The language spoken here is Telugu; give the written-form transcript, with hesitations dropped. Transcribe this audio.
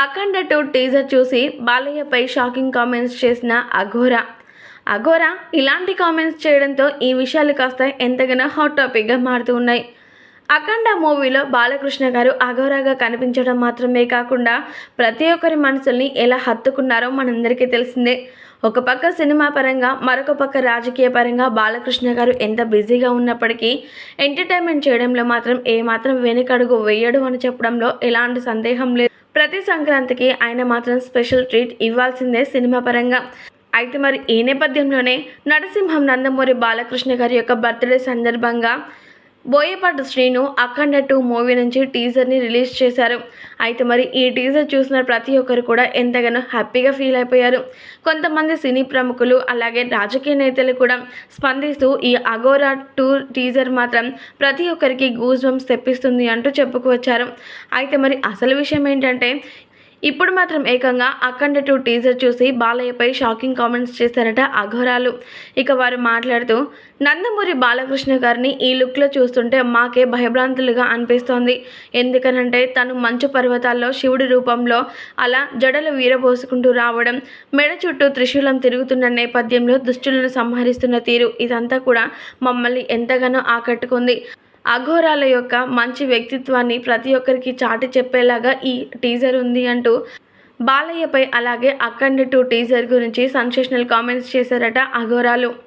అఖండ 2 టీజర్ చూసి బాలయ్యపై షాకింగ్ కామెంట్స్ చేసిన అఘోరా ఇలాంటి కామెంట్స్ చేయడంతో ఈ విషయాలు కాస్త ఎంతగానో హాట్ టాపిక్గా మారుతూ ఉన్నాయి. అఖండ మూవీలో బాలకృష్ణ గారు అఘోరాగా కనిపించడం మాత్రమే కాకుండా ప్రతి ఒక్కరి మనసుల్ని ఎలా హత్తుకున్నారో మనందరికీ తెలిసిందే. ఒక పక్క సినిమా పరంగా, మరొక పక్క రాజకీయ పరంగా బాలకృష్ణ గారు ఎంత బిజీగా ఉన్నప్పటికీ ఎంటర్టైన్మెంట్ చేయడంలో మాత్రం ఏమాత్రం వెనుకడుగు వేయడు అని చెప్పడంలో ఎలాంటి సందేహం లేదు. ప్రతి సంక్రాంతికి ఆయన మాత్రం స్పెషల్ ట్రీట్ ఇవ్వాల్సిందే సినిమా పరంగా. అయితే మరి ఈ నేపథ్యంలోనే నరసింహం నందమూరి బాలకృష్ణ గారి యొక్క బర్త్డే సందర్భంగా బోయపాటి శ్రీను అఖండ 2 మూవీ నుంచి టీజర్ని రిలీజ్ చేశారు. అయితే మరి ఈ టీజర్ చూసిన ప్రతి ఒక్కరు కూడా ఎంతగానో హ్యాపీగా ఫీల్ అయిపోయారు. కొంతమంది సినీ ప్రముఖులు అలాగే రాజకీయ నేతలు కూడా స్పందిస్తూ ఈ అఘోరా 2 టీజర్ మాత్రం ప్రతి ఒక్కరికి గూస్ బంప్స్ తెప్పిస్తుంది అంటూ చెప్పుకువచ్చారు. అయితే మరి అసలు విషయం ఏంటంటే ఇప్పుడు మాత్రం ఏకంగా అఖండ 2 టీజర్ చూసి బాలయ్యపై షాకింగ్ కామెంట్స్ చేశారట అఘోరాలు. ఇక వారు మాట్లాడుతూ, నందమూరి బాలకృష్ణ గారిని ఈ లుక్లో చూస్తుంటే మాకే భయభ్రాంతులుగా అనిపిస్తోంది. ఎందుకనంటే తను మంచు పర్వతాల్లో శివుడి రూపంలో అలా జడలు వీరబోసుకుంటూ రావడం, మెడ చుట్టూ త్రిశూలం తిరుగుతున్న నేపథ్యంలో దుష్టులను సంహరిస్తున్న తీరు, ఇదంతా కూడా మమ్మల్ని ఎంతగానో ఆకట్టుకుంది. అఘోరాల యొక్క మంచి వ్యక్తిత్వాన్ని ప్రతి ఒక్కరికి చాటి చెప్పేలాగా ఈ టీజర్ ఉంది అంటూ బాలయ్యపై అలాగే అఖండ 2 టీజర్ గురించి సెన్సేషనల్ కామెంట్స్ చేశారట అఘోరాలు.